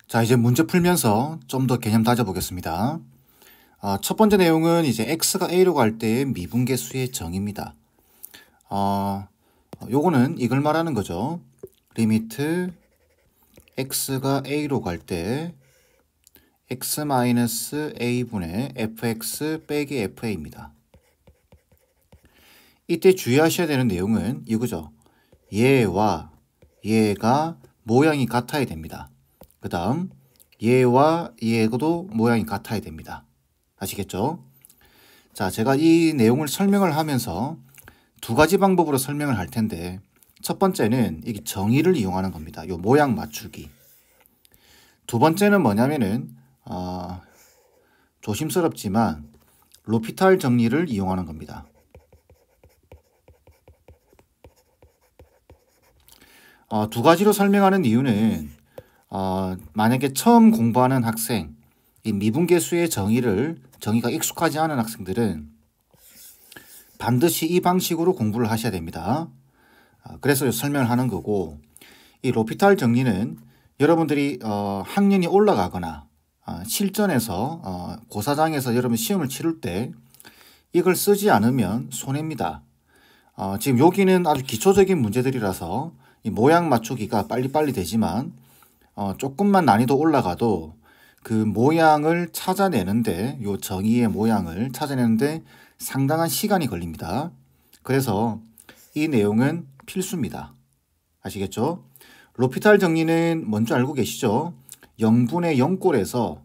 자, 이제 문제 풀면서 좀 더 개념 다져보겠습니다. 첫 번째 내용은 이제 x가 a로 갈 때의 미분계수의 정의입니다. 요거는 이걸 말하는 거죠. 리미트 x가 a로 갈 때 x-a분의 fx 빼기 fa입니다. 이때 주의하셔야 되는 내용은 이거죠. 얘와 얘가 모양이 같아야 됩니다. 그 다음 얘와 얘도 모양이 같아야 됩니다. 아시겠죠? 자, 제가 이 내용을 설명을 하면서 두 가지 방법으로 설명을 할 텐데, 첫 번째는 이게 정의를 이용하는 겁니다. 요 모양 맞추기. 두 번째는 뭐냐면은 조심스럽지만 로피탈 정리를 이용하는 겁니다. 두 가지로 설명하는 이유는 만약에 처음 공부하는 학생, 이 미분계수의 정의가 익숙하지 않은 학생들은 반드시 이 방식으로 공부를 하셔야 됩니다. 그래서 설명을 하는 거고, 이 로피탈 정리는 여러분들이 학년이 올라가거나 실전에서 고사장에서 여러분 시험을 치를 때 이걸 쓰지 않으면 손해입니다. 지금 여기는 아주 기초적인 문제들이라서 이 모양 맞추기가 빨리빨리 되지만 조금만 난이도 올라가도 그 모양을 찾아내는데, 요 정의의 모양을 찾아내는데 상당한 시간이 걸립니다. 그래서 이 내용은 필수입니다. 아시겠죠? 로피탈 정리는 뭔지 알고 계시죠? 0분의 0꼴에서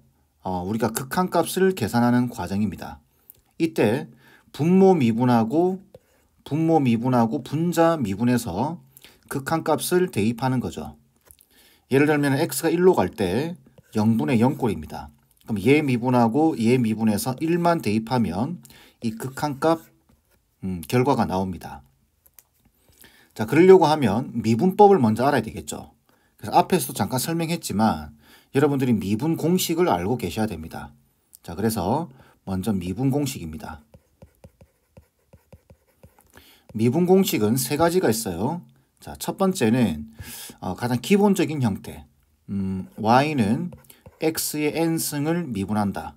우리가 극한값을 계산하는 과정입니다. 이때 분모 미분하고 분자 미분해서 극한값을 대입하는 거죠. 예를 들면 x가 1로 갈 때 0분의 0꼴입니다. 그럼 얘 미분하고 얘 미분해서 1만 대입하면 이 극한값 결과가 나옵니다. 자, 그러려고 하면 미분법을 먼저 알아야 되겠죠. 그래서 앞에서도 잠깐 설명했지만 여러분들이 미분 공식을 알고 계셔야 됩니다. 자, 그래서 먼저 미분 공식입니다. 미분 공식은 세 가지가 있어요. 자, 첫 번째는 가장 기본적인 형태. y는 x의 n승을 미분한다.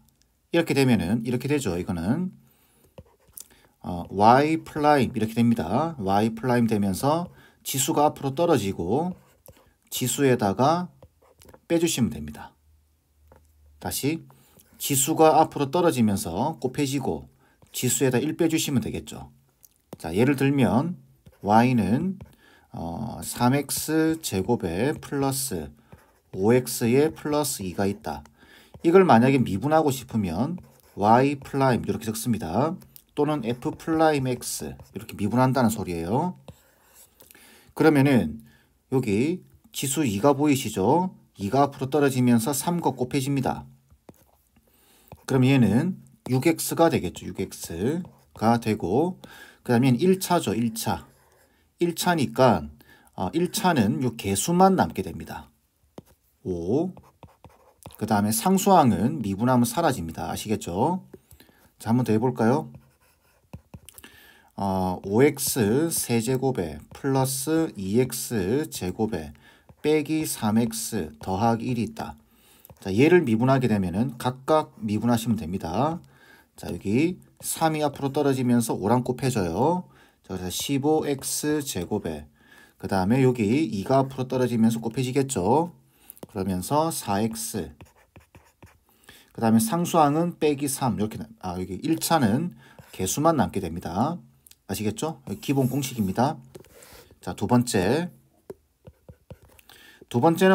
이렇게 되면은 이렇게 되죠. 이거는 y 프라임 이렇게 됩니다. y 프라임 되면서 지수가 앞으로 떨어지고 지수에다가 빼주시면 됩니다. 다시 지수가 앞으로 떨어지면서 곱해지고 지수에다 1 빼주시면 되겠죠. 자, 예를 들면 y는 3x 제곱에 플러스 5x에 플러스 2가 있다. 이걸 만약에 미분하고 싶으면 y 프라임 이렇게 적습니다. 또는 f 프라임 x 이렇게 미분한다는 소리예요. 그러면은 여기 지수 2가 보이시죠? 2가 앞으로 떨어지면서 3과 곱해집니다. 그럼 얘는 6x가 되겠죠. 6x가 되고, 그 다음에 1차죠. 1차. 1차니까 1차는 요 개수만 남게 됩니다. 5. 그 다음에 상수항은 미분하면 사라집니다. 아시겠죠? 자, 한번 더 해볼까요? 5x 세제곱에 플러스 2x 제곱에 빼기 3x 더하기 1이 있다. 자, 얘를 미분하게 되면은 각각 미분하시면 됩니다. 자, 여기 3이 앞으로 떨어지면서 5랑 곱해져요. 자, 그래서 15x 제곱에 그 다음에 여기 2가 앞으로 떨어지면서 곱해지겠죠. 그러면서 4x 그 다음에 상수항은 빼기 3 이렇게 여기 1차는 개수만 남게 됩니다. 아시겠죠? 기본 공식입니다. 자, 두 번째는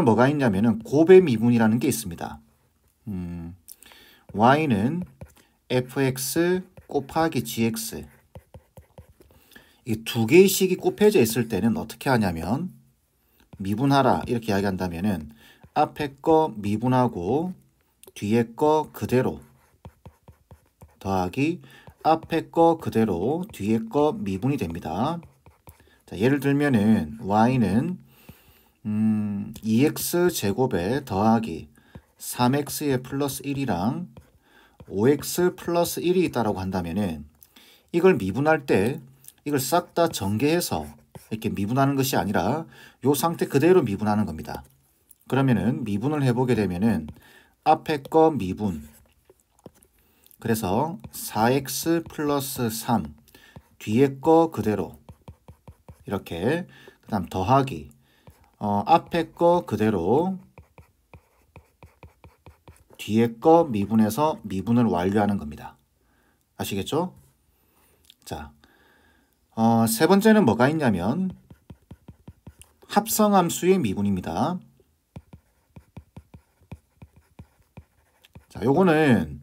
뭐가 있냐면은 곱의 미분이라는 게 있습니다. y는 fx 곱하기 gx 이 두 개의 식이 곱해져 있을 때는 어떻게 하냐면 미분하라 이렇게 이야기한다면은 앞에 거 미분하고 뒤에 거 그대로 더하기 앞에 거 그대로 뒤에 거 미분이 됩니다. 자, 예를 들면은 y는 2x 제곱에 더하기 3x에 플러스 1이랑 5x 플러스 1이 있다라고 한다면은 이걸 미분할 때 이걸 싹 다 전개해서 이렇게 미분하는 것이 아니라 이 상태 그대로 미분하는 겁니다. 그러면은 미분을 해보게 되면은 앞에 거 미분, 그래서 4x 플러스 3 뒤에 거 그대로 이렇게, 그 다음 더하기 앞에 거 그대로 뒤에 거 미분해서 미분을 완료하는 겁니다. 아시겠죠? 자, 세 번째는 뭐가 있냐면 합성함수의 미분입니다. 자, 요거는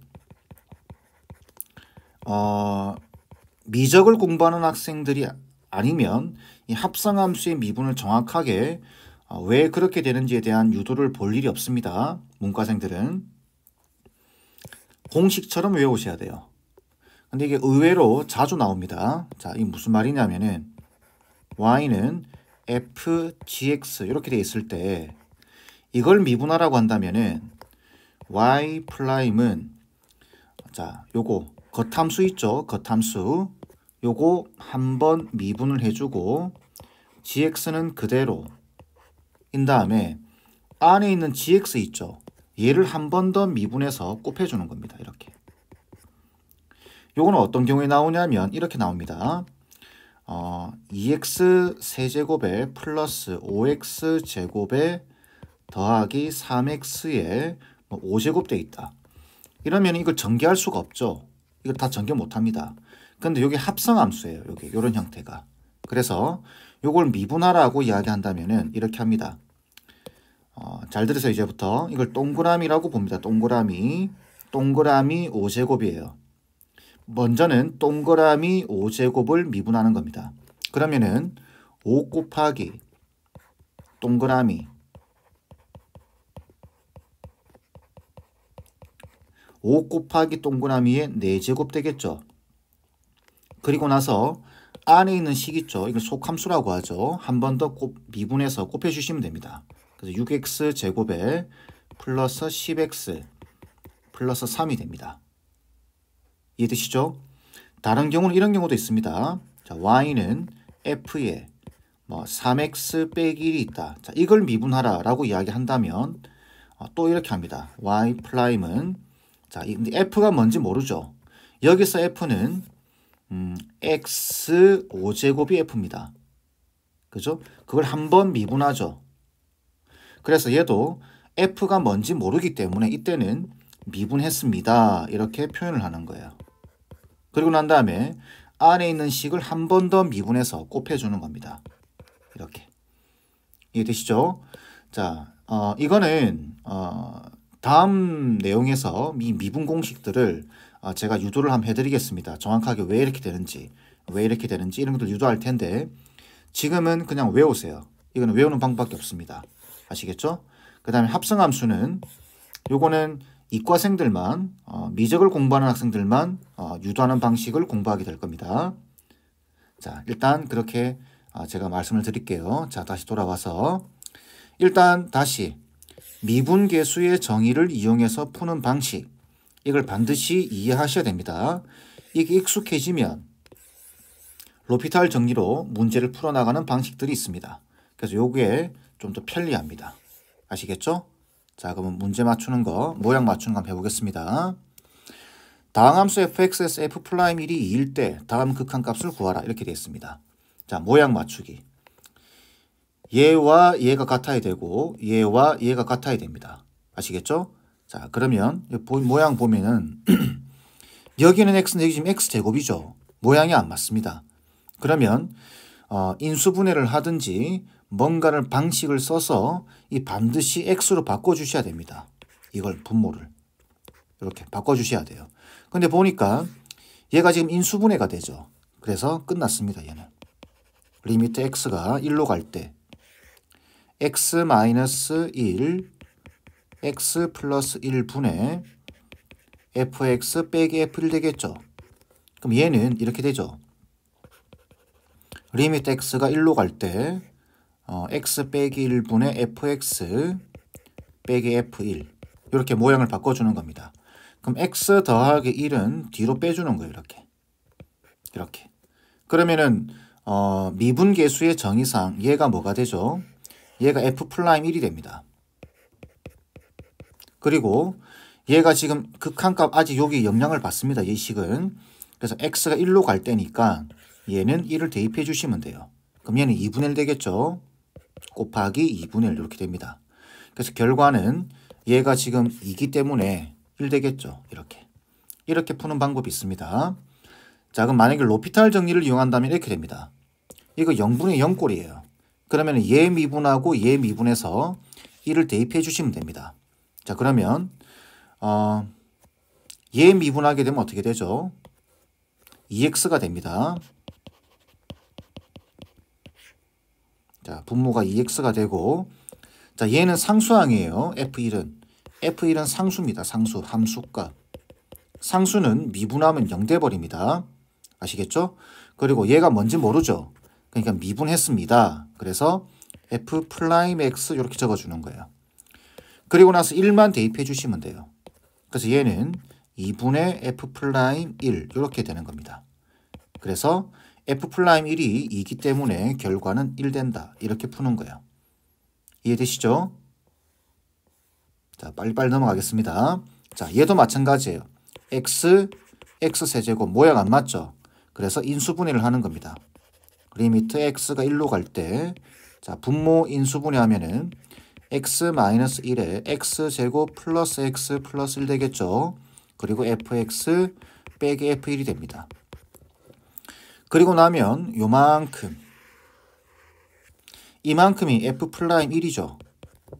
미적을 공부하는 학생들이 아니면 이 합성함수의 미분을 정확하게 왜 그렇게 되는지에 대한 유도를 볼 일이 없습니다. 문과생들은 공식처럼 외우셔야 돼요. 근데 이게 의외로 자주 나옵니다. 자, 이게 무슨 말이냐면은 y는 fgx 이렇게 돼 있을 때 이걸 미분하라고 한다면은 y 프라임은, 자, 요거 겉함수 있죠? 겉함수 요거 한번 미분을 해주고 gx는 그대로 인 다음에 안에 있는 gx 있죠? 얘를 한 번 더 미분해서 곱해주는 겁니다. 이렇게. 요거는 어떤 경우에 나오냐면 이렇게 나옵니다. 2x 세제곱에 플러스 5x 제곱에 더하기 3x에 5제곱 돼 있다. 이러면 이걸 전개할 수가 없죠. 이걸 다 전개 못합니다. 근데 이게 합성함수예요. 여기 이런 형태가. 그래서 요걸 미분하라고 이야기한다면은 이렇게 합니다. 잘 들으세요. 이제부터 이걸 동그라미라고 봅니다. 동그라미 5제곱이에요. 먼저는 동그라미 5제곱을 미분하는 겁니다. 그러면은 5 곱하기 동그라미 5 곱하기 동그라미의 4제곱 되겠죠. 그리고 나서 안에 있는 식 있죠. 이걸 속함수라고 하죠. 한 번 더 미분해서 곱해주시면 됩니다. 그래서 6x 제곱에 플러스 10x 플러스 3이 됩니다. 이해되시죠? 다른 경우는 이런 경우도 있습니다. 자, y는 f에 3x 빼기 1이 있다. 자, 이걸 미분하라 라고 이야기한다면 또 이렇게 합니다. y 프라임은, 자, 근데 f가 뭔지 모르죠. 여기서 f는 x 5제곱이 f입니다. 그죠? 그걸 한번 미분하죠. 그래서 얘도 f가 뭔지 모르기 때문에 이때는 미분했습니다. 이렇게 표현을 하는 거예요. 그리고 난 다음에 안에 있는 식을 한 번 더 미분해서 곱해주는 겁니다. 이렇게. 이해되시죠? 자, 이거는 다음 내용에서 이 미분 공식들을 제가 유도를 한번 해드리겠습니다. 정확하게 왜 이렇게 되는지 이런 것들 유도할 텐데 지금은 그냥 외우세요. 이거는 외우는 방법밖에 없습니다. 아시겠죠? 그 다음에 합성함수는 요거는 이과생들만 미적을 공부하는 학생들만 유도하는 방식을 공부하게 될 겁니다. 자, 일단 그렇게 제가 말씀을 드릴게요. 자, 다시 돌아와서 일단 다시 미분계수의 정의를 이용해서 푸는 방식, 이걸 반드시 이해하셔야 됩니다. 이게 익숙해지면 로피탈 정리로 문제를 풀어나가는 방식들이 있습니다. 그래서 요게 좀 더 편리합니다. 아시겠죠? 자, 그러면 문제 맞추는 거, 모양 맞추는 거 한번 해보겠습니다. 다음 함수 fx에서 f'1이 2일 때 다음 극한값을 구하라. 이렇게 되어 있습니다. 자, 모양 맞추기. 얘와 얘가 같아야 되고 얘와 얘가 같아야 됩니다. 아시겠죠? 자, 그러면 모양 보면은 여기는 x인데 여기 지금 x제곱이죠. 모양이 안 맞습니다. 그러면 인수분해를 하든지 뭔가를 방식을 써서 이 반드시 x로 바꿔주셔야 됩니다. 이걸 분모를 이렇게 바꿔주셔야 돼요. 근데 보니까 얘가 지금 인수분해가 되죠. 그래서 끝났습니다. 얘는 리미트 x가 1로 갈 때 x-1 x 플러스 1분의 fx 빼기 f1 되겠죠. 그럼 얘는 이렇게 되죠. 리미트 x가 1로 갈 때 x 빼기 1분의 fx 빼기 f1 이렇게 모양을 바꿔주는 겁니다. 그럼 x 더하기 1은 뒤로 빼주는 거예요. 이렇게. 그러면은 미분계수의 정의상 얘가 뭐가 되죠? 얘가 f'1이 됩니다. 그리고 얘가 지금 극한값 아직 여기 영향을 받습니다. 이 식은. 그래서 x가 1로 갈 때니까 얘는 1을 대입해 주시면 돼요. 그럼 얘는 2분의 1 되겠죠. 곱하기 2분의 1 이렇게 됩니다. 그래서 결과는 얘가 지금 2기 때문에 1 되겠죠. 이렇게 푸는 방법이 있습니다. 자, 그럼 만약에 로피탈 정리를 이용한다면 이렇게 됩니다. 이거 0분의 0꼴이에요. 그러면 얘 미분하고 얘 미분해서 1을 대입해 주시면 됩니다. 자, 그러면 얘 미분하게 되면 어떻게 되죠? 2x가 됩니다. 자, 분모가 2x가 되고, 자, 얘는 상수항이에요. F1은 상수입니다. 상수, 함수값. 상수는 미분하면 0 돼버립니다. 아시겠죠? 그리고 얘가 뭔지 모르죠? 그러니까 미분했습니다. 그래서 F'X 이렇게 적어주는 거예요. 그리고 나서 1만 대입해 주시면 돼요. 그래서 얘는 2분의 F'1 이렇게 되는 겁니다. 그래서 F'1이 2기 때문에 결과는 1 된다. 이렇게 푸는 거예요. 이해되시죠? 자, 빨리빨리 넘어가겠습니다. 자, 얘도 마찬가지예요. X세제곱 모양 안 맞죠? 그래서 인수분해를 하는 겁니다. 리미트 X가 1로 갈 때, 자, 분모 인수분해 하면은 X-1에 X제곱 플러스 X 플러스 1 되겠죠? 그리고 Fx 빼기 F1이 됩니다. 그리고 나면 요만큼, 이만큼이 F'1이죠.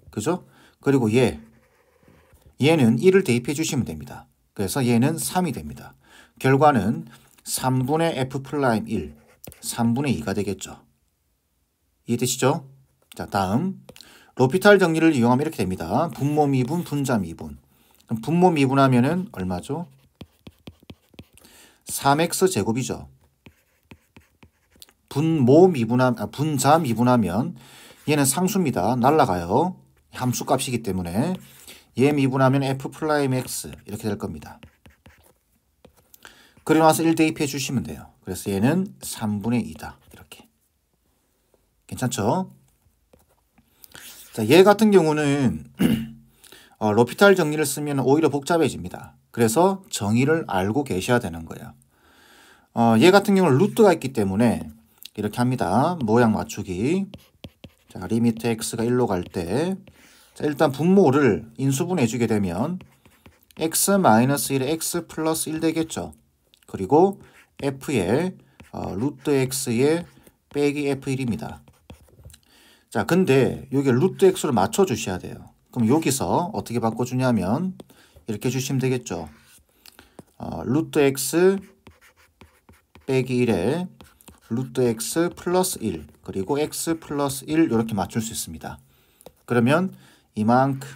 그죠? 그리고 얘는 1을 대입해 주시면 됩니다. 그래서 얘는 3이 됩니다. 결과는 3분의 F'1, 3분의 2가 되겠죠. 이해되시죠? 자, 다음 로피탈 정리를 이용하면 이렇게 됩니다. 분모 미분, 분자 미분. 그럼 분모 미분하면은 얼마죠? 3x 제곱이죠. 분자 미분하면 얘는 상수입니다. 날라가요. 함수값이기 때문에 얘 미분하면 F'X 이렇게 될 겁니다. 그리고 나서 1 대입해 주시면 돼요. 그래서 얘는 3분의 2다. 이렇게. 괜찮죠? 자, 얘 같은 경우는 로피탈 정리를 쓰면 오히려 복잡해집니다. 그래서 정의를 알고 계셔야 되는 거예요. 얘 같은 경우는 루트가 있기 때문에 이렇게 합니다. 모양 맞추기. 자, 리미트 x가 1로 갈 때, 자, 일단 분모를 인수분해 주게 되면 x-1에 x 플러스 1 되겠죠. 그리고 f에 루트 x에 빼기 f1입니다. 자, 근데 여기 루트 x를 맞춰 주셔야 돼요. 그럼 여기서 어떻게 바꿔주냐면 이렇게 주시면 되겠죠. 루트 x 빼기 1에 루트 x 플러스 1 그리고 x 플러스 1 이렇게 맞출 수 있습니다. 그러면 이만큼의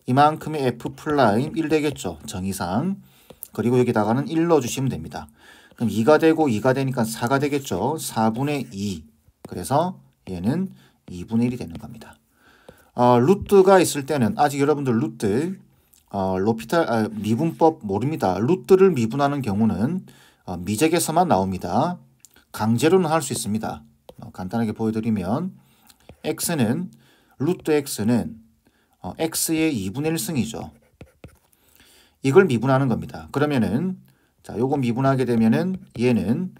F'1 되겠죠. 정의상. 그리고 여기다가는 1 넣어주시면 됩니다. 그럼 2가 되고 2가 되니까 4가 되겠죠. 4분의 2. 그래서 얘는 2분의 1이 되는 겁니다. 루트가 있을 때는 아직 여러분들 루트 미분법 모릅니다. 루트를 미분하는 경우는 미적에서만 나옵니다. 강제로는 할 수 있습니다. 간단하게 보여드리면 루트 x는 x의 2분의 1승이죠. 이걸 미분하는 겁니다. 그러면은 자, 요거 미분하게 되면은 얘는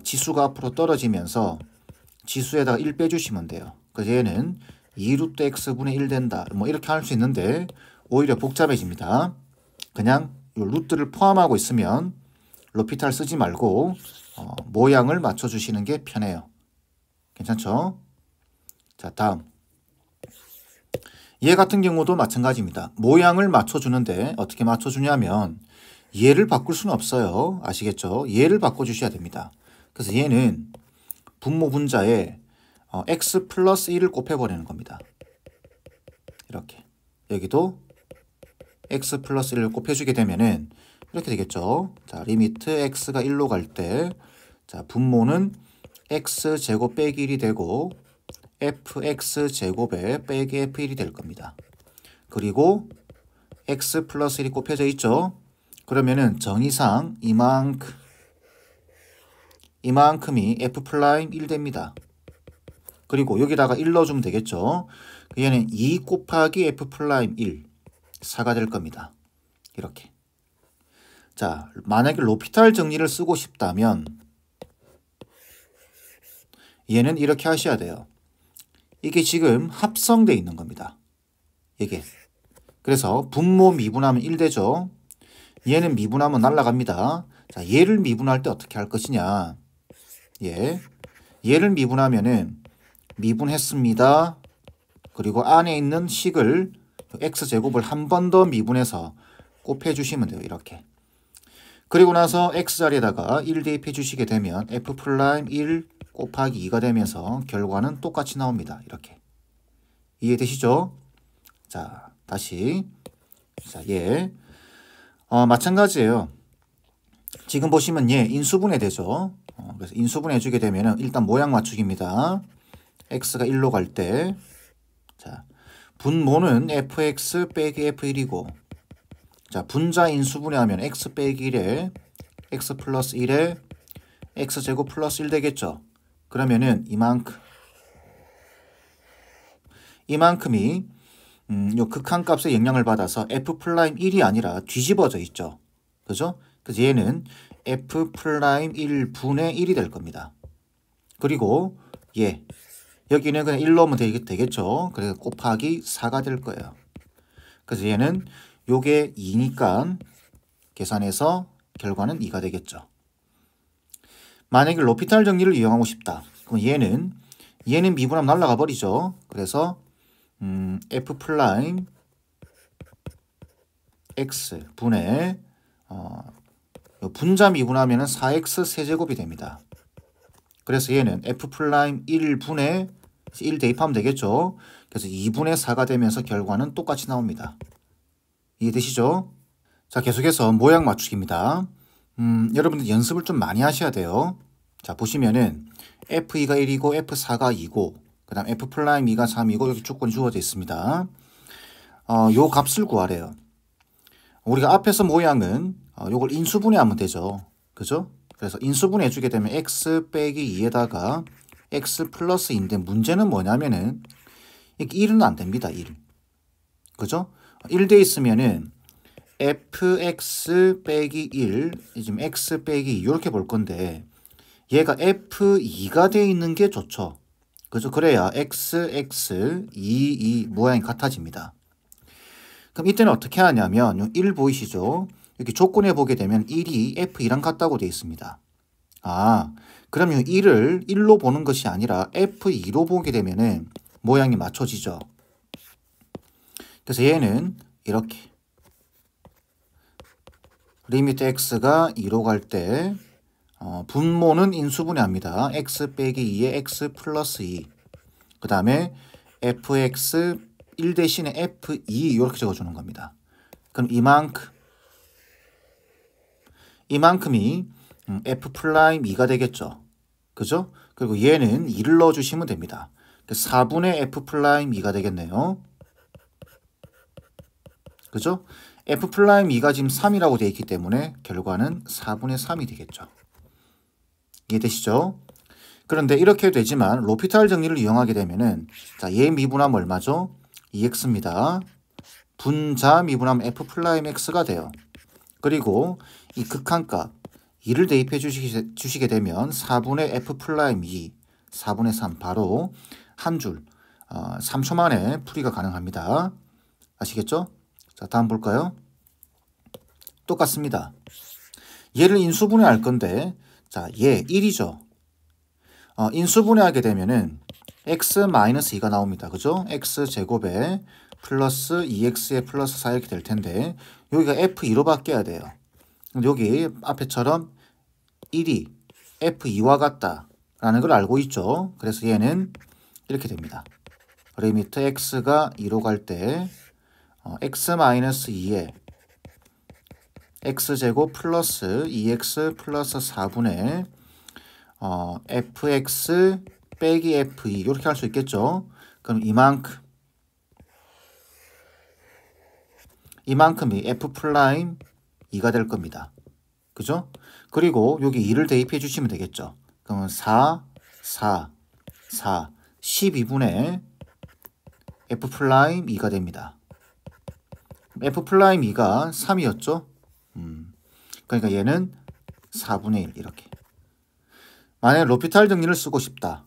지수가 앞으로 떨어지면서 지수에다가 1 빼주시면 돼요. 그래서 얘는 2루트 x분의 1 된다. 뭐 이렇게 할 수 있는데 오히려 복잡해집니다. 그냥 요 루트를 포함하고 있으면 로피탈 쓰지 말고 모양을 맞춰주시는 게 편해요. 괜찮죠? 자, 다음. 얘 같은 경우도 마찬가지입니다. 모양을 맞춰주는데 어떻게 맞춰주냐면 얘를 바꿀 수는 없어요. 아시겠죠? 얘를 바꿔주셔야 됩니다. 그래서 얘는 분모 분자에 x 플러스 1을 곱해버리는 겁니다. 이렇게. 여기도 x 플러스 1을 곱해주게 되면은 이렇게 되겠죠. 자, 리미트 x가 1로 갈 때, 자, 분모는 x제곱 빼기 1이 되고 fx제곱에 빼기 f1이 될 겁니다. 그리고 x 플러스 1이 곱해져 있죠. 그러면은 정의상 이만큼이 f'1 됩니다. 그리고 여기다가 1 넣어주면 되겠죠. 얘는 2 곱하기 f 프라임 1 4가 될 겁니다. 이렇게. 자, 만약에 로피탈 정리를 쓰고 싶다면 얘는 이렇게 하셔야 돼요. 이게 지금 합성돼 있는 겁니다. 이게. 그래서 분모 미분하면 1 되죠. 얘는 미분하면 날아갑니다. 자, 얘를 미분할 때 어떻게 할 것이냐. 얘를 미분하면은 미분했습니다. 그리고 안에 있는 식을 x제곱을 한 번 더 미분해서 곱해주시면 돼요. 이렇게. 그리고 나서 x자리에다가 1 대입해 주시게 되면 f 프라임 1 곱하기 2가 되면서 결과는 똑같이 나옵니다. 이렇게. 이해되시죠? 자, 다시. 자, 마찬가지예요. 지금 보시면 인수분해 되죠. 그래서 인수분해 주게 되면 일단 모양 맞추기입니다. x가 1로 갈 때, 자, 분모는 fx 빼기 f1이고, 자, 분자 인수분해하면 x 빼기 1에 x 플러스 1에 x제곱 플러스 1 되겠죠. 그러면은 이만큼이 요 극한값의 영향을 받아서 f 프라임 1이 아니라 뒤집어져 있죠. 그죠? 그래서 얘는 f 프라임 1분의 1이 될 겁니다. 그리고 여기는 그냥 1 넣으면 되겠죠. 그래서 곱하기 4가 될 거예요. 그래서 얘는 요게 2니까 계산해서 결과는 2가 되겠죠. 만약에 로피탈 정리를 이용하고 싶다. 그럼 얘는 미분하면 날아가 버리죠. 그래서 f 프라임 x 분의 분자 미분하면 4x 세제곱이 됩니다. 그래서 얘는 f 프라임 1분의 1 대입하면 되겠죠. 그래서 2분의 4가 되면서 결과는 똑같이 나옵니다. 이해되시죠? 자, 계속해서 모양 맞추기입니다. 여러분들 연습을 좀 많이 하셔야 돼요. 자, 보시면은 f2가 1이고 f4가 2고 그 다음 f 프라임 2가 3이고 여기 조건이 주어져 있습니다. 요 값을 구하래요. 우리가 앞에서 모양은 요걸 인수분해하면 되죠. 그죠? 그래서 인수분해 주게 되면 x 빼기 2에다가 x 플러스 2인데 문제는 뭐냐면은 이게 1은 안 됩니다. 1. 그죠? 1 돼 있으면은 fx 빼기 1, 지금 x 빼기 2 이렇게 볼 건데 얘가 f2가 돼 있는 게 좋죠. 그죠? 그래야 x, x, 2 모양이 같아집니다. 그럼 이때는 어떻게 하냐면 1 보이시죠? 이렇게 조건에 보게 되면 1이 f2랑 같다고 되어 있습니다. 그럼 1을 1로 보는 것이 아니라 f2로 보게 되면은 모양이 맞춰지죠. 그래서 얘는 이렇게 리미트 x가 2로 갈 때 분모는 인수분해합니다. x 빼기 2에 x 플러스 2. 그 다음에 fx 1 대신에 f2 이렇게 적어주는 겁니다. 그럼 이만큼이 f 프라임 2가 되겠죠. 그죠? 그리고 얘는 2를 넣어주시면 됩니다. 4분의 f 프라임 2가 되겠네요. 그죠? f 프라임 2가 지금 3이라고 되어 있기 때문에 결과는 4분의 3이 되겠죠. 이해되시죠? 그런데 이렇게 되지만 로피탈 정리를 이용하게 되면은 자, 얘 미분하면 얼마죠? 2x입니다. 분자 미분하면 f 프라임 x가 돼요. 그리고 이 극한값 2를 대입해 주시게 되면 4분의 f 프라임 2, 4분의 3 바로 한 줄 3초 만에 풀이가 가능합니다. 아시겠죠? 자, 다음 볼까요? 똑같습니다. 얘를 인수분해할 건데 자, 얘 1이죠. 인수분해하게 되면은 x-2가 나옵니다. 그죠? x제곱에 플러스 2x에 플러스 4 이렇게 될 텐데 여기가 f2로 바뀌어야 돼요. 근데 여기 앞에처럼 1이 f2와 같다라는 걸 알고 있죠. 그래서 얘는 이렇게 됩니다. 리미트 x가 2로 갈 때 x-2에 x제곱 플러스 2x 플러스 4분의 fx 빼기 f2 이렇게 할 수 있겠죠. 그럼 이만큼이 f 프라임 2가 될 겁니다. 그죠? 그리고 여기 2를 대입해 주시면 되겠죠. 그러면 4, 4, 4, 12분의 F'2가 됩니다. F'2가 3이었죠? 그러니까 얘는 4분의 1 이렇게. 만약에 로피탈 정리를 쓰고 싶다.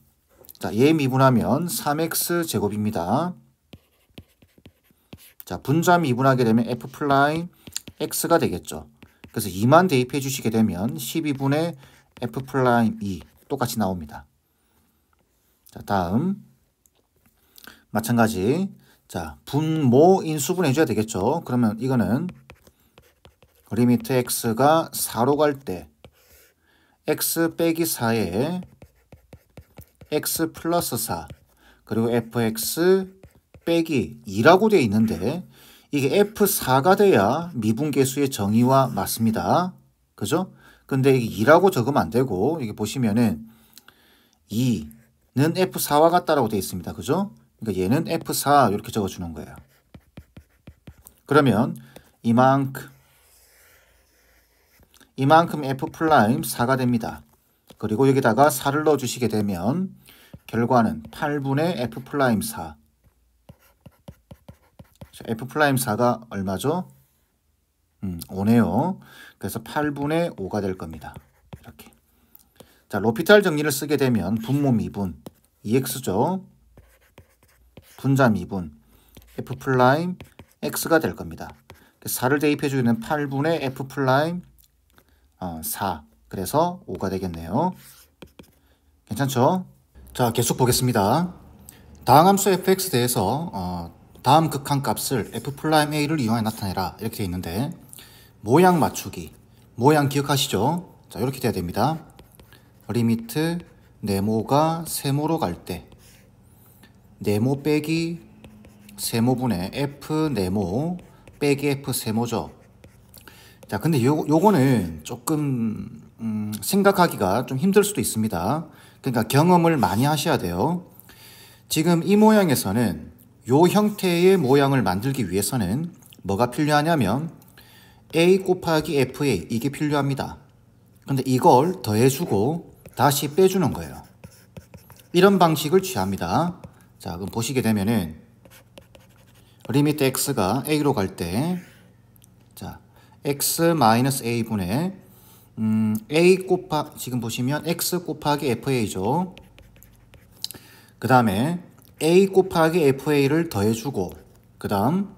자, 얘 미분하면 3x 제곱입니다. 자, 분자 미분하게 되면 F'X가 되겠죠. 그래서 2만 대입해 주시게 되면 12분의 F'2 똑같이 나옵니다. 자, 다음 마찬가지. 자, 분모 인수분 해줘야 되겠죠. 그러면 이거는 리미트 x가 4로 갈 때 x 빼기 4에 x 플러스 4 그리고 fx 빼기 2라고 되어 있는데 이게 f4가 돼야 미분계수의 정의와 맞습니다. 그죠? 근데 이게 2라고 적으면 안 되고 이게 보시면은 2는 f4와 같다라고 되어 있습니다. 그죠? 그러니까 얘는 f4 이렇게 적어주는 거예요. 그러면 이만큼 F'4가 됩니다. 그리고 여기다가 4를 넣어주시게 되면 결과는 8분의 F'4. F'4가 얼마죠? 5네요. 그래서 8분의 5가 될 겁니다. 이렇게. 자, 로피탈 정리를 쓰게 되면 분모 미분 2x죠. 분자 미분 F'X가 될 겁니다. 4를 대입해 주는 8분의 F'4. 그래서 5가 되겠네요. 괜찮죠? 자, 계속 보겠습니다. 다항 함수 fx 대해서 다음 극한값을 F'A를 이용해 나타내라 이렇게 되어 있는데 모양 맞추기. 모양 기억하시죠? 자, 이렇게 돼야 됩니다. 리미트 네모가 세모로 갈 때 네모 빼기 세모분의 F 네모 빼기 F 세모죠. 자, 근데 요거는 조금 생각하기가 좀 힘들 수도 있습니다. 그러니까 경험을 많이 하셔야 돼요. 지금 이 모양에서는 요 형태의 모양을 만들기 위해서는 뭐가 필요하냐면 A 곱하기 FA 이게 필요합니다. 근데 이걸 더해주고 다시 빼주는 거예요. 이런 방식을 취합니다. 자, 그럼 보시게 되면은 리미트 x가 a로 갈 때 자, x-a분의 a 지금 보시면 x 곱하기 fa죠. 그 다음에 a 곱하기 fa를 더해주고 그 다음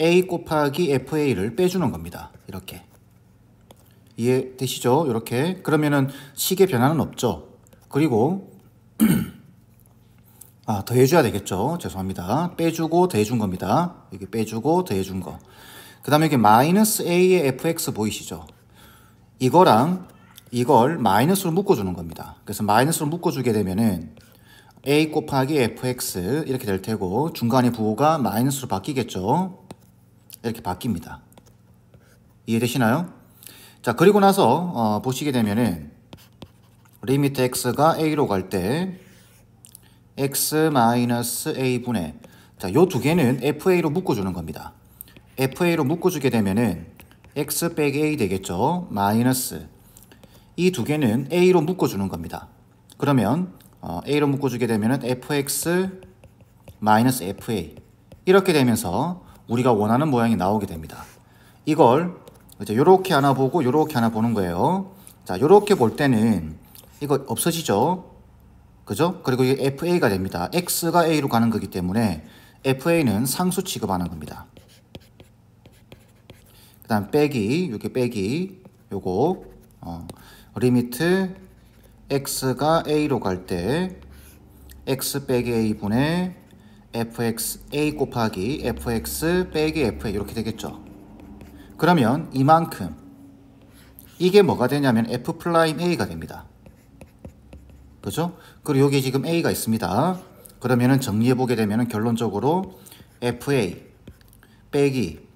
a 곱하기 fa를 빼주는 겁니다. 이렇게 이해되시죠? 이렇게 그러면은 식의 변화는 없죠. 그리고 더해줘야 되겠죠. 죄송합니다. 빼주고 더해준 겁니다. 여기 빼주고 더해준 거. 그 다음에 여기 마이너스 a의 fx 보이시죠? 이거랑 이걸 마이너스로 묶어주는 겁니다. 그래서 마이너스로 묶어주게 되면은 a 곱하기 fx 이렇게 될 테고 중간에 부호가 마이너스로 바뀌겠죠. 이렇게 바뀝니다. 이해되시나요? 자, 그리고 나서 보시게 되면은 리미트 x가 a로 갈 때 x-a분의 자, 요 두 개는 fa로 묶어주는 겁니다. fa로 묶어주게 되면은 x 빼기 a 되겠죠. 마이너스 이 두 개는 a로 묶어주는 겁니다. 그러면 a로 묶어주게 되면은 fx 마이너스 fa 이렇게 되면서 우리가 원하는 모양이 나오게 됩니다. 이걸 이제 요렇게 하나 보고 요렇게 하나 보는 거예요. 자, 요렇게 볼 때는 이거 없어지죠. 그죠? 그리고 이게 FA가 됩니다. X가 A로 가는 거기 때문에 FA는 상수 취급하는 겁니다. 그 다음 빼기, 여기 빼기, 요거, 리미트 X가 A로 갈 때 X 빼기 A분의 FX, A 곱하기 FX 빼기 FA 이렇게 되겠죠. 그러면 이만큼, 이게 뭐가 되냐면 F'A가 됩니다. 그죠? 그리고 여기 지금 A가 있습니다. 그러면은 정리해보게 되면은 결론적으로 FA 빼기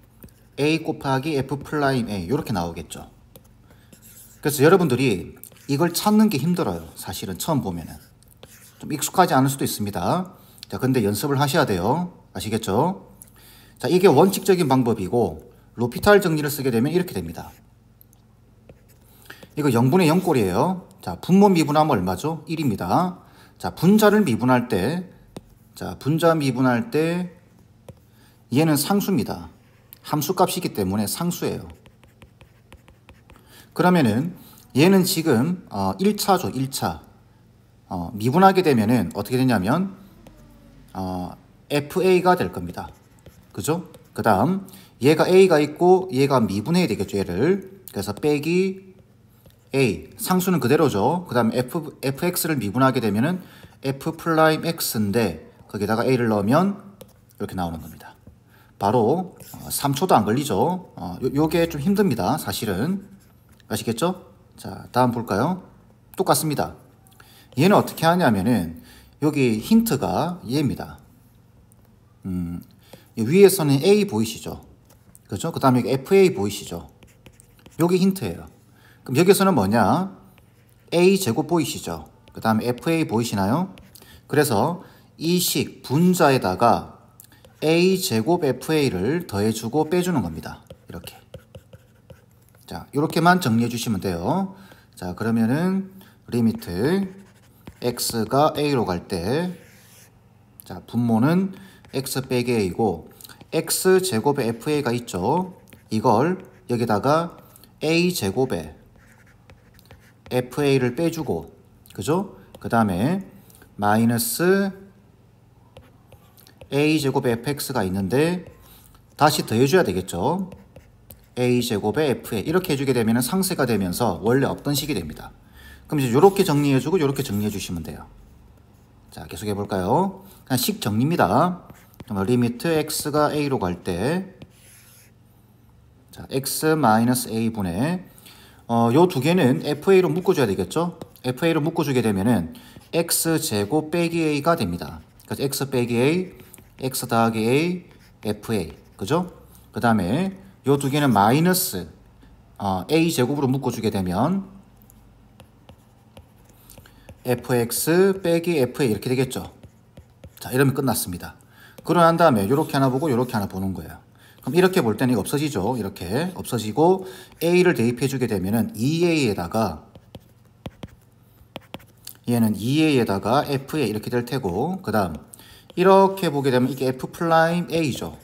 A 곱하기 F'A 이렇게 나오겠죠. 그래서 여러분들이 이걸 찾는 게 힘들어요. 사실은 처음 보면은. 좀 익숙하지 않을 수도 있습니다. 자, 근데 연습을 하셔야 돼요. 아시겠죠? 자, 이게 원칙적인 방법이고 로피탈 정리를 쓰게 되면 이렇게 됩니다. 이거 0분의 0꼴이에요. 자, 분모 미분하면 얼마죠? 1입니다. 자, 분자를 미분할 때 자, 분자 미분할 때 얘는 상수입니다. 함수값이기 때문에 상수예요. 그러면은 얘는 지금 1차죠. 1차. 미분하게 되면은 어떻게 되냐면 FA가 될 겁니다. 그죠? 그 다음 얘가 A가 있고 얘가 미분해야 되겠죠. 얘를. 그래서 빼기 A. 상수는 그대로죠. 그 다음에 FX를 미분하게 되면은 F 프라임 X인데 거기다가 A를 넣으면 이렇게 나오는 겁니다. 바로 3초도 안 걸리죠. 요게 좀 힘듭니다. 사실은. 아시겠죠? 자, 다음 볼까요? 똑같습니다. 얘는 어떻게 하냐면은 여기 힌트가 얘입니다. 위에서는 A 보이시죠? 그죠? 그 다음에 여기 FA 보이시죠? 여기 힌트예요. 그럼 여기서는 뭐냐? A 제곱 보이시죠? 그 다음에 FA 보이시나요? 그래서 이 식 분자에다가 A 제곱 FA를 더해주고 빼주는 겁니다. 이렇게. 자, 이렇게만 정리해 주시면 돼요. 자, 그러면은 리미트 x가 a로 갈 때, 자, 분모는 x 빼기 a이고 x 제곱에 fa가 있죠. 이걸 여기다가 a 제곱에 fa를 빼주고, 그죠? 그 다음에 마이너스 a 제곱에 fx가 있는데 다시 더해줘야 되겠죠. a 제곱에 fa 이렇게 해주게 되면 상쇄가 되면서 원래 없던 식이 됩니다. 그럼 이제 이렇게 정리해주고 이렇게 정리해주시면 돼요. 자, 계속해 볼까요? 그냥 식 정리입니다. 리미트 x가 a로 갈 때, 자, x 마이너스 a 분의 요 두 개는 fa로 묶어줘야 되겠죠? fa로 묶어주게 되면은 x 제곱 빼기 a가 됩니다. 그래서 x 빼기 a, x 더하기 a, fa, 그죠? 그 다음에 요 두 개는 마이너스 a 제곱으로 묶어주게 되면 fx 빼기 fa 이렇게 되겠죠. 자, 이러면 끝났습니다. 그러고 난 다음에 이렇게 하나 보고 이렇게 하나 보는 거예요. 그럼 이렇게 볼 때는 이거 없어지죠. 이렇게 없어지고 a를 대입해 주게 되면은 2a에다가 얘는 2a에다가 fa 이렇게 될 테고, 그 다음 이렇게 보게 되면 이게 f 프라임 a죠.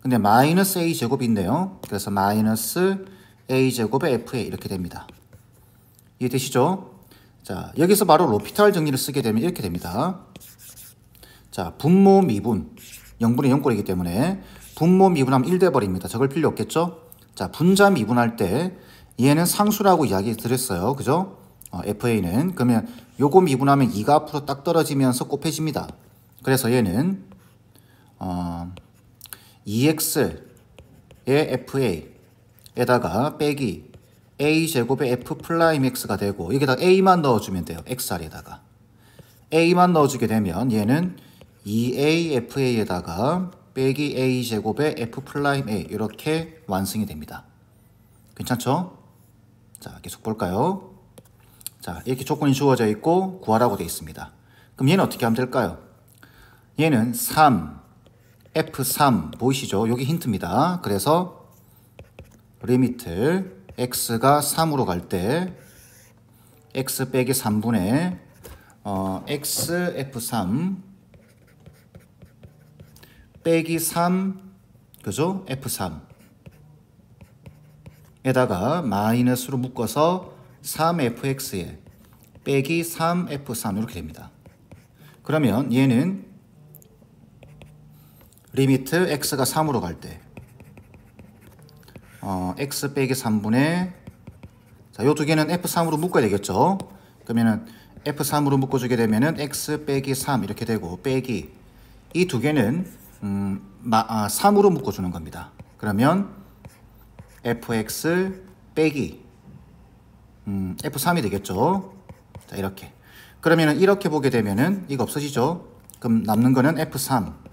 근데 마이너스 a 제곱이 있네요. 그래서 마이너스 a 제곱에 fa 이렇게 됩니다. 이해되시죠? 자, 여기서 바로 로피탈 정리를 쓰게 되면 이렇게 됩니다. 자, 분모 미분 0분의 0꼴이기 때문에 분모 미분하면 1 돼버립니다. 적을 필요 없겠죠? 자, 분자 미분할 때 얘는 상수라고 이야기 드렸어요. 그죠? FA는. 그러면 요거 미분하면 2가 앞으로 딱 떨어지면서 곱해집니다. 그래서 얘는 2x의 FA에다가 빼기 a제곱의 f 프라임 x가 되고 여기다 a만 넣어주면 돼요. xr에다가 a만 넣어주게 되면 얘는 2afa에다가 빼기 a제곱의 f 프라임 a 이렇게 완성이 됩니다. 괜찮죠? 자, 계속 볼까요? 자, 이렇게 조건이 주어져 있고 구하라고 되어 있습니다. 그럼 얘는 어떻게 하면 될까요? 얘는 3 F3 보이시죠? 여기 힌트입니다. 그래서 리미트 x가 3으로 갈 때 x 빼기 3분의 x F3 빼기 3 그죠? F3 에다가 마이너스로 묶어서 3fx에 빼기 3f3 이렇게 됩니다. 그러면 얘는 리미트 x가 3으로 갈 때 x 빼기 3분의 자, 요 두 개는 f3으로 묶어야 되겠죠. 그러면은 f3으로 묶어주게 되면은 x 빼기 3 이렇게 되고 빼기 이 두 개는 3으로 묶어주는 겁니다. 그러면 fx 빼기 f3이 되겠죠. 자, 이렇게. 그러면은 이렇게 보게 되면은 이거 없어지죠. 그럼 남는 거는 f3.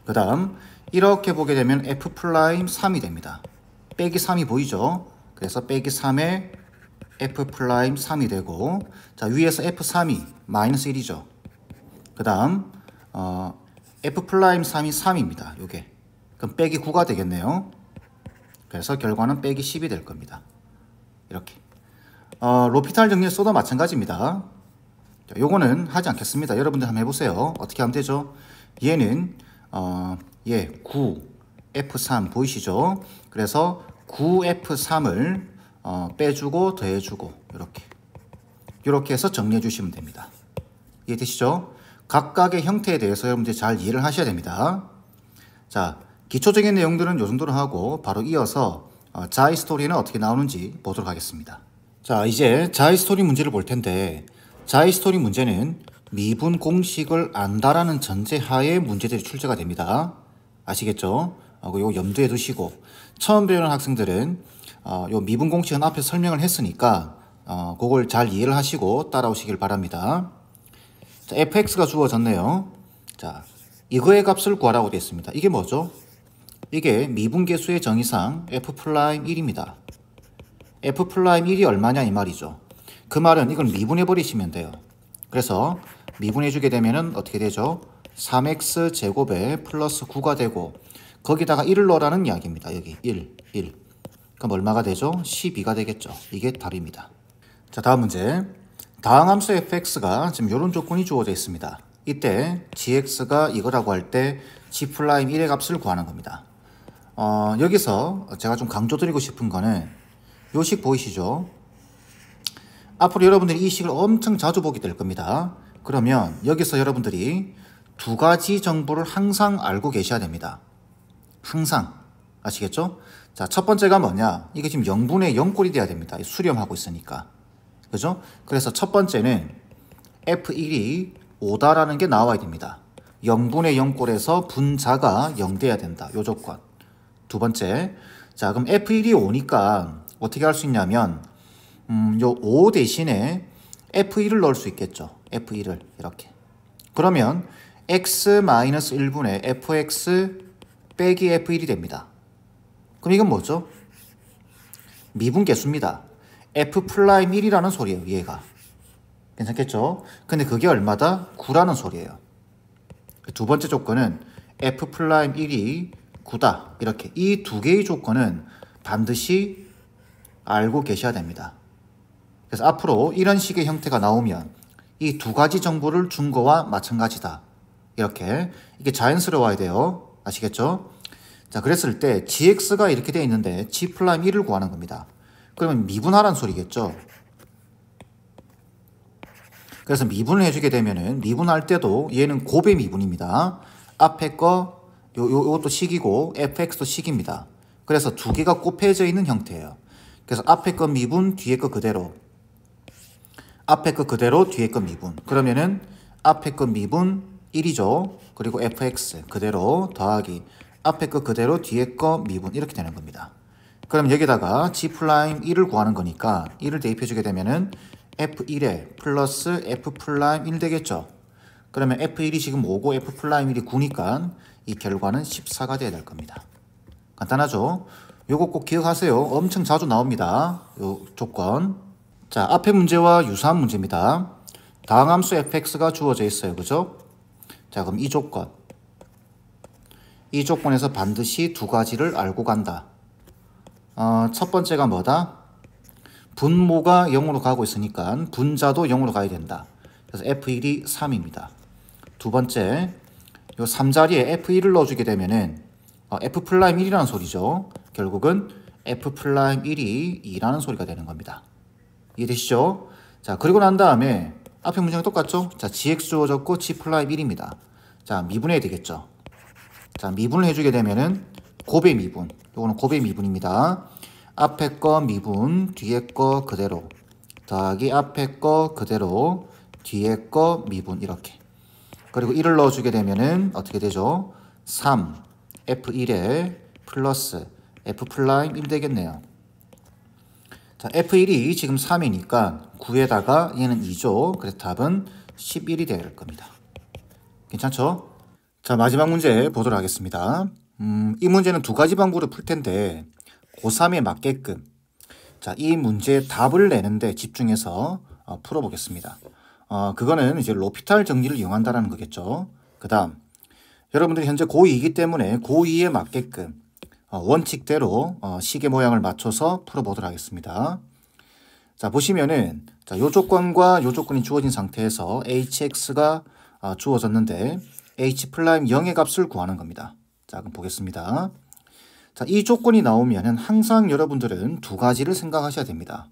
그 다음 이렇게 보게 되면 f 프라임 3이 됩니다. 빼기 3이 보이죠. 그래서 빼기 3에 f 프라임 3이 되고, 자, 위에서 f3이 마이너스 1이죠. 그 다음 f 프라임 3이 3입니다. 요게. 그럼 빼기 9가 되겠네요. 그래서 결과는 빼기 10이 될 겁니다. 이렇게. 로피탈 정리를 써도 마찬가지입니다. 요거는 하지 않겠습니다. 여러분들 한번 해보세요. 어떻게 하면 되죠? 얘는 9 F3 보이시죠? 그래서 9F3을 빼주고 더해주고 이렇게 해서 정리해 주시면 됩니다. 이해되시죠? 각각의 형태에 대해서 여러분들 잘 이해를 하셔야 됩니다. 자, 기초적인 내용들은 요 정도로 하고 바로 이어서 자이 스토리는 어떻게 나오는지 보도록 하겠습니다. 자, 이제 자이 스토리 문제를 볼 텐데, 자이 스토리 문제는 미분 공식을 안다라는 전제하에 문제들이 출제가 됩니다. 아시겠죠? 이거 염두에 두시고, 처음 배우는 학생들은 요 미분 공식은 앞에 설명을 했으니까 그걸 잘 이해를 하시고 따라오시길 바랍니다. 자, fx가 주어졌네요. 자, 이거의 값을 구하라고 되어 있습니다. 이게 뭐죠? 이게 미분계수의 정의상 f'1입니다. f'1이 얼마냐 이 말이죠. 그 말은 이걸 미분해 버리시면 돼요. 그래서 미분해 주게 되면은 어떻게 되죠? 3x 제곱에 플러스 9가 되고 거기다가 1을 넣으라는 이야기입니다. 여기 1. 그럼 얼마가 되죠? 12가 되겠죠. 이게 답입니다. 자, 다음 문제. 다항함수 fx가 지금 이런 조건이 주어져 있습니다. 이때 gx가 이거라고 할 때 g'1의 값을 구하는 겁니다. 여기서 제가 좀 강조드리고 싶은 거는 요 식 보이시죠? 앞으로 여러분들이 이 식을 엄청 자주 보게 될 겁니다. 그러면 여기서 여러분들이 두 가지 정보를 항상 알고 계셔야 됩니다. 항상. 아시겠죠? 자, 첫 번째가 뭐냐? 이게 지금 0분의 0꼴이 돼야 됩니다. 수렴하고 있으니까. 그죠? 그래서 첫 번째는 F1이 5다라는 게 나와야 됩니다. 0분의 0꼴에서 분자가 0 돼야 된다. 요 조건. 두 번째. 자, 그럼 F1이 5니까 어떻게 할 수 있냐면, 요 5 대신에 F1을 넣을 수 있겠죠. F1을 이렇게. 그러면 x-1분의 fx 빼기 f1이 됩니다. 그럼 이건 뭐죠? 미분계수입니다. f'1이라는 소리예요. 얘가. 괜찮겠죠? 근데 그게 얼마다? 9라는 소리예요. 두 번째 조건은 f'1이 9다. 이렇게. 이 두 개의 조건은 반드시 알고 계셔야 됩니다. 그래서 앞으로 이런 식의 형태가 나오면 이 두 가지 정보를 준 거와 마찬가지다. 이렇게. 이게 자연스러워야 돼요. 아시겠죠? 자, 그랬을 때 gx가 이렇게 되어 있는데 g'1을 구하는 겁니다. 그러면 미분하라는 소리겠죠? 그래서 미분을 해주게 되면은 미분할 때도 얘는 곱의 미분입니다. 앞에 거 요것도 식이고 fx도 식입니다. 그래서 두 개가 곱해져 있는 형태예요. 그래서 앞에 거 미분, 뒤에 거 그대로. 앞에 거 그대로, 뒤에 거 미분. 그러면은 앞에 거 미분 1이죠. 그리고 fx 그대로 더하기 앞에 거 그대로, 뒤에 거 미분 이렇게 되는 겁니다. 그럼 여기다가 g'1을 구하는 거니까 1을 대입해주게 되면은 f1에 플러스 f'1 되겠죠. 그러면 f1이 지금 5고 f'1이 9니까 이 결과는 14가 돼야 될 겁니다. 간단하죠? 요거 꼭 기억하세요. 엄청 자주 나옵니다. 요 조건. 자, 앞에 문제와 유사한 문제입니다. 다항함수 fx가 주어져 있어요. 그죠? 자, 그럼 이 조건. 이 조건에서 반드시 두 가지를 알고 간다. 첫 번째가 뭐다? 분모가 0으로 가고 있으니까 분자도 0으로 가야 된다. 그래서 f1이 3입니다. 두 번째, 요 3자리에 f1을 넣어주게 되면은 f'1이라는 소리죠. 결국은 f'1이 2라는 소리가 되는 겁니다. 이해되시죠? 자, 그리고 난 다음에 앞에 문제랑 똑같죠? 자, gx 주어졌고 g'1입니다. 자, 미분해야 되겠죠. 자, 미분을 해주게 되면은 곱의 미분. 요거는 곱의 미분입니다. 앞에 거 미분, 뒤에 거 그대로. 더하기 앞에 거 그대로, 뒤에 거 미분 이렇게. 그리고 1을 넣어주게 되면은 어떻게 되죠? 3, f1에 플러스 f'1 되겠네요. 자, f1이 지금 3이니까 9에다가 얘는 2죠. 그래서 답은 11이 되어야 할 겁니다. 괜찮죠? 자, 마지막 문제 보도록 하겠습니다. 이 문제는 두 가지 방법으로 풀 텐데 고3에 맞게끔 자, 이 문제의 답을 내는데 집중해서 풀어보겠습니다. 그거는 이제 로피탈 정리를 이용한다는 거겠죠. 그 다음 여러분들이 현재 고2이기 때문에 고2에 맞게끔 원칙대로 시계 모양을 맞춰서 풀어보도록 하겠습니다. 자, 보시면은 자, 요 조건과 요 조건이 주어진 상태에서 hx가 주어졌는데 h 프라임 0의 값을 구하는 겁니다. 자, 그럼 보겠습니다. 자, 이 조건이 나오면은 항상 여러분들은 두 가지를 생각하셔야 됩니다.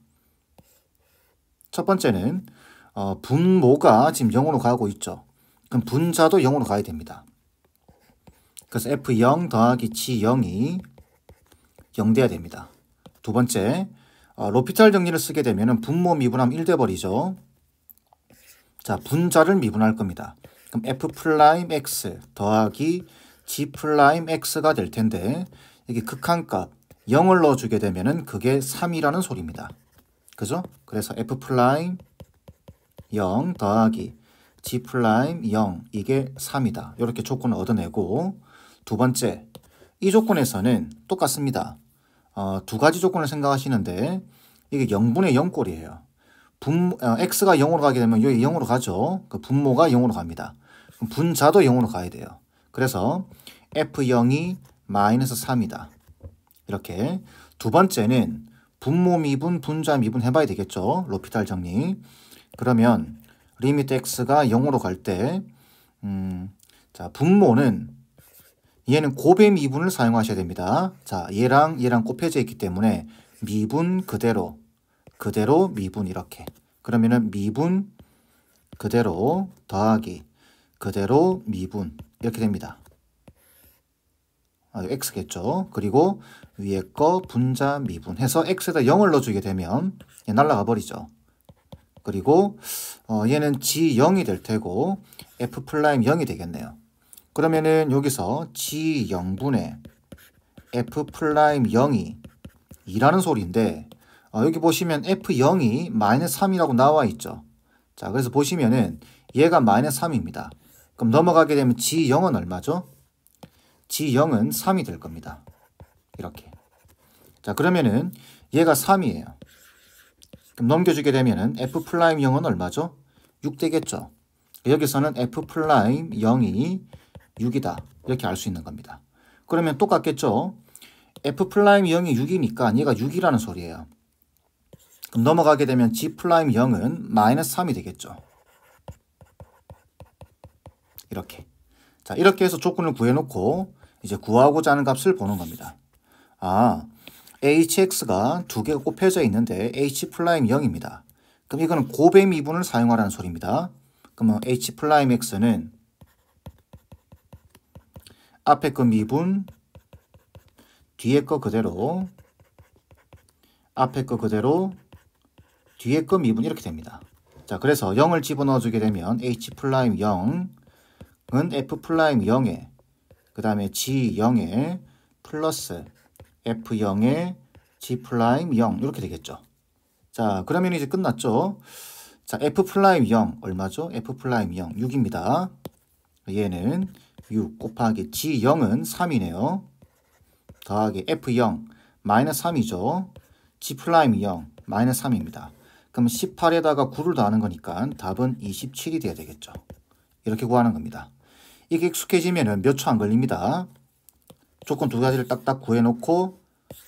첫 번째는 분모가 지금 0으로 가고 있죠. 그럼 분자도 0으로 가야 됩니다. 그래서 f0 더하기 g0이 0 돼야 됩니다. 두 번째, 로피탈 정리를 쓰게 되면 분모 미분하면 1 돼버리죠. 자, 분자를 미분할 겁니다. 그럼 f'(x) 더하기 g'(x가 될 텐데 이게 극한값 0을 넣어주게 되면은 그게 3이라는 소리입니다. 그죠? 그래서 f'(0) 더하기 g'(0) 이게 3이다. 이렇게 조건을 얻어내고 두 번째, 이 조건에서는 똑같습니다. 두 가지 조건을 생각하시는데 이게 0분의 0꼴이에요. x가 0으로 가게 되면 여기 0으로 가죠. 그 분모가 0으로 갑니다. 그럼 분자도 0으로 가야 돼요. 그래서 f0이 마이너스 3이다. 이렇게. 두 번째는 분모 미분, 분자 미분 해봐야 되겠죠. 로피탈 정리. 그러면 리미트 x가 0으로 갈 때 자, 분모는 얘는 곱의 미분을 사용하셔야 됩니다. 자, 얘랑 곱해져 있기 때문에 미분 그대로 미분 이렇게. 그러면은 미분 그대로 더하기 그대로 미분 이렇게 됩니다. x겠죠. 그리고 위에 거 분자 미분 해서 x에다 0을 넣어주게 되면 얘 날아가 버리죠. 그리고 얘는 g0이 될 테고 f'0이 되겠네요. 그러면은 여기서 g0분의 f'0이 2라는 소리인데 여기 보시면 f0이 마이너스 3이라고 나와 있죠. 자, 그래서 보시면은 얘가 마이너스 3입니다. 그럼 넘어가게 되면 g0은 얼마죠? g0은 3이 될 겁니다. 이렇게. 자, 그러면은 얘가 3이에요. 그럼 넘겨주게 되면은 f'0은 얼마죠? 6 되겠죠. 여기서는 f'0이 6이다. 이렇게 알 수 있는 겁니다. 그러면 똑같겠죠? f'0이 6이니까 얘가 6이라는 소리예요. 그럼 넘어가게 되면 g'0은 마이너스 3이 되겠죠. 이렇게. 자, 이렇게 해서 조건을 구해놓고 이제 구하고자 하는 값을 보는 겁니다. hx가 두 개가 곱해져 있는데 h'0입니다. 그럼 이거는 곱의 미분을 사용하라는 소리입니다. 그러면 h'(x는) 앞에 거 미분, 뒤에 거 그대로, 앞에 거 그대로, 뒤에 거 미분 이렇게 됩니다. 자, 그래서 0을 집어넣어주게 되면 h'0은 f'0에 그 다음에 g0에 플러스 f0에 g'0 이렇게 되겠죠. 자, 그러면 이제 끝났죠. 자, f'0 얼마죠? f'0 6입니다. 얘는 6 곱하기 g0은 3이네요. 더하기 f0 마이너스 3이죠. g'0 마이너스 3입니다. 그럼 18에다가 9를 더하는 거니까 답은 27이 돼야 되겠죠. 이렇게 구하는 겁니다. 이게 익숙해지면 몇 초 안 걸립니다. 조건 두 가지를 딱딱 구해놓고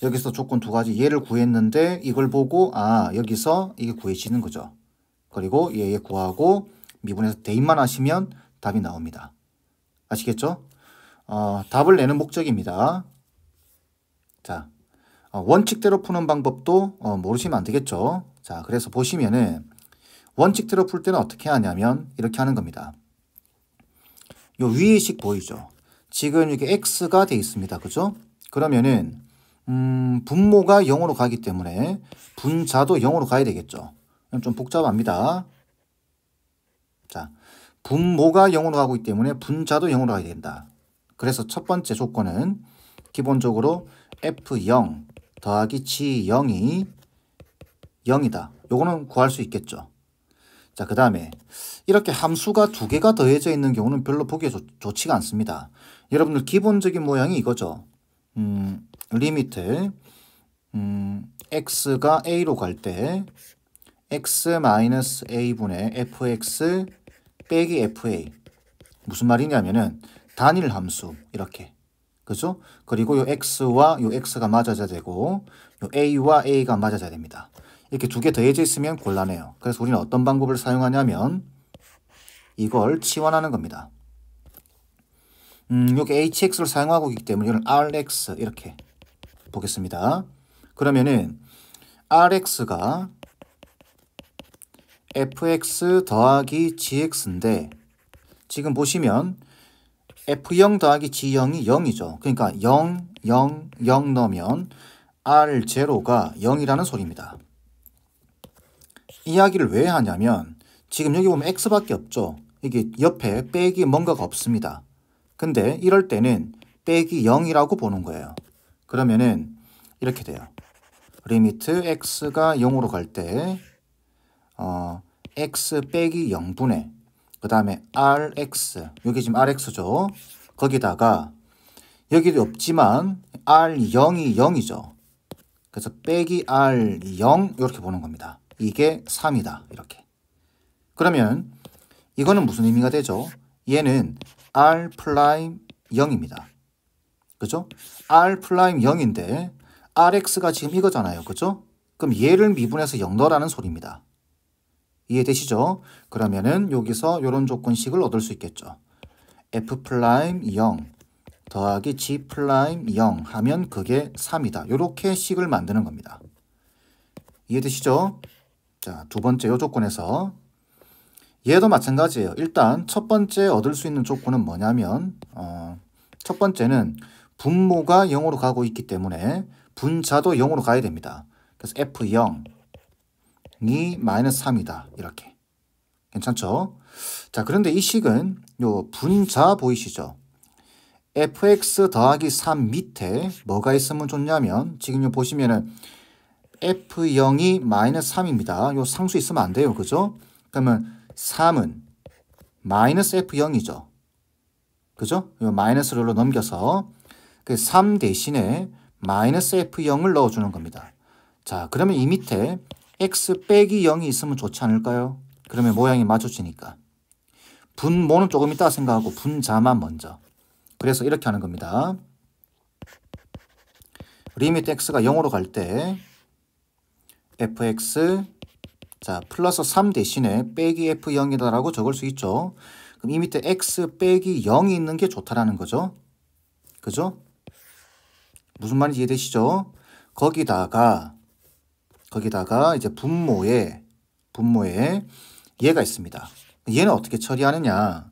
여기서 조건 두 가지 얘를 구했는데 이걸 보고 여기서 이게 구해지는 거죠. 그리고 얘 구하고 미분해서 대입만 하시면 답이 나옵니다. 아시겠죠? 답을 내는 목적입니다. 자, 원칙대로 푸는 방법도 모르시면 안 되겠죠. 자, 그래서 보시면은 원칙대로 풀 때는 어떻게 하냐면 이렇게 하는 겁니다. 요 위에 식 보이죠? 지금 이게 x가 돼 있습니다. 그죠? 그러면은 분모가 0으로 가기 때문에 분자도 0으로 가야 되겠죠. 좀 복잡합니다. 자, 분모가 0으로 가고 있기 때문에 분자도 0으로 가야 된다. 그래서 첫 번째 조건은 기본적으로 f0 더하기 g0이 0이다. 요거는 구할 수 있겠죠. 자, 그 다음에 이렇게 함수가 두 개가 더해져 있는 경우는 별로 보기에 좋지가 않습니다. 여러분들 기본적인 모양이 이거죠. 리미트 x가 a로 갈 때 x-a분의 fx 빼기 fa 무슨 말이냐면은 단일 함수 이렇게 그죠? 그리고 요 x와 요 x가 맞아야 되고 요 a와 a가 맞아야 됩니다. 이렇게 두 개 더해져 있으면 곤란해요. 그래서 우리는 어떤 방법을 사용하냐면 이걸 치환하는 겁니다. 여기 hx를 사용하고 있기 때문에 이건 rx 이렇게 보겠습니다. 그러면은 rx가 fx 더하기 gx인데 지금 보시면 f0 더하기 g0이 0이죠. 그러니까 0, 0, 0 넣으면 r0가 0이라는 소리입니다. 이야기를 왜 하냐면 지금 여기 보면 x밖에 없죠. 이게 옆에 빼기 뭔가가 없습니다. 근데 이럴 때는 빼기 0이라고 보는 거예요. 그러면은 이렇게 돼요. 리미트 x가 0으로 갈 때 x 빼기 0분의 그 다음에 rx, 여기 지금 rx죠. 거기다가 여기도 없지만 r0이 0이죠. 그래서 빼기 r0 이렇게 보는 겁니다. 이게 3이다. 이렇게. 그러면 이거는 무슨 의미가 되죠? 얘는 r'0입니다. 그죠? r'0인데 rx가 지금 이거잖아요. 그죠? 그럼 얘를 미분해서 0 넣으라는 소리입니다. 이해되시죠? 그러면은 여기서 이런 조건식을 얻을 수 있겠죠. f'0 더하기 g'0 하면 그게 3이다. 이렇게 식을 만드는 겁니다. 이해되시죠? 자, 두 번째 요 조건에서 얘도 마찬가지예요. 일단 첫 번째 얻을 수 있는 조건은 뭐냐면 첫 번째는 분모가 0으로 가고 있기 때문에 분자도 0으로 가야 됩니다. 그래서 f0이 마이너스 3이다. 이렇게. 괜찮죠? 자, 그런데 이 식은 요 분자 보이시죠? fx 더하기 3 밑에 뭐가 있으면 좋냐면 지금 요 보시면은 f0이 마이너스 3입니다. 요 상수 있으면 안 돼요. 그죠? 그러면 3은 마이너스 f0이죠. 그죠? 요 마이너스로 넘겨서 그 3 대신에 마이너스 f0을 넣어주는 겁니다. 자, 그러면 이 밑에 x 빼기 0이 있으면 좋지 않을까요? 그러면 모양이 마주치니까. 분모는 조금 이따 생각하고 분자만 먼저. 그래서 이렇게 하는 겁니다. 리미트 x가 0으로 갈 때 fx 자 플러스 3 대신에 빼기 f0이다라고 적을 수 있죠. 그럼 이 밑에 x 빼기 0이 있는 게 좋다라는 거죠. 그죠? 무슨 말인지 이해되시죠? 거기다가 이제 분모에 얘가 있습니다. 얘는 어떻게 처리하느냐?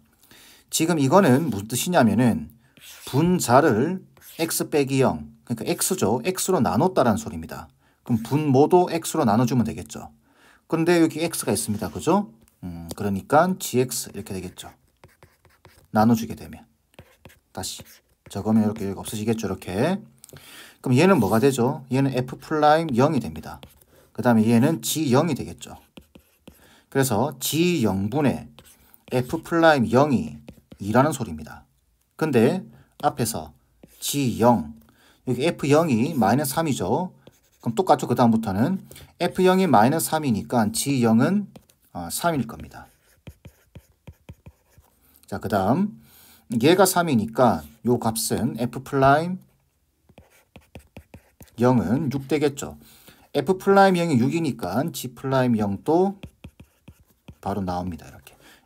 지금 이거는 무슨 뜻이냐면은 분자를 x 빼기 0, 그러니까 x죠. x로 나눴다라는 소리입니다. 그럼 분모도 x로 나눠주면 되겠죠. 그런데 여기 x가 있습니다. 그죠? 그러니까 gx 이렇게 되겠죠. 나눠주게 되면. 다시 적으면 이렇게 여기 없어지겠죠. 이렇게. 그럼 얘는 뭐가 되죠? 얘는 f'0이 됩니다. 그 다음에 얘는 g0이 되겠죠. 그래서 g0분의 f'0이 2라는 소리입니다. 근데 앞에서 g0, 여기 f0이 마이너스 3이죠. 그럼 똑같죠. 그 다음부터는 f0이 마이너스 3이니까 g0은 3일 겁니다. 자, 그 다음 얘가 3이니까 요 값은 f'0은 6 되겠죠. f'0이 6이니까 g'0도 바로 나옵니다.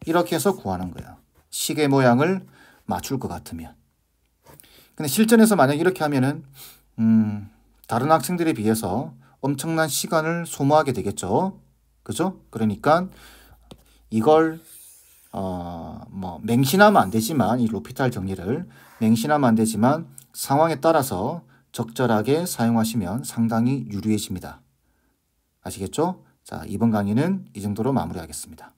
이렇게 해서 구하는 거예요. 식의 모양을 맞출 것 같으면. 근데 실전에서 만약 이렇게 하면은 다른 학생들에 비해서 엄청난 시간을 소모하게 되겠죠. 그죠? 그러니까 이걸 뭐 맹신하면 안 되지만 이 로피탈 정리를 맹신하면 안 되지만 상황에 따라서 적절하게 사용하시면 상당히 유리해집니다. 아시겠죠? 자, 이번 강의는 이 정도로 마무리하겠습니다.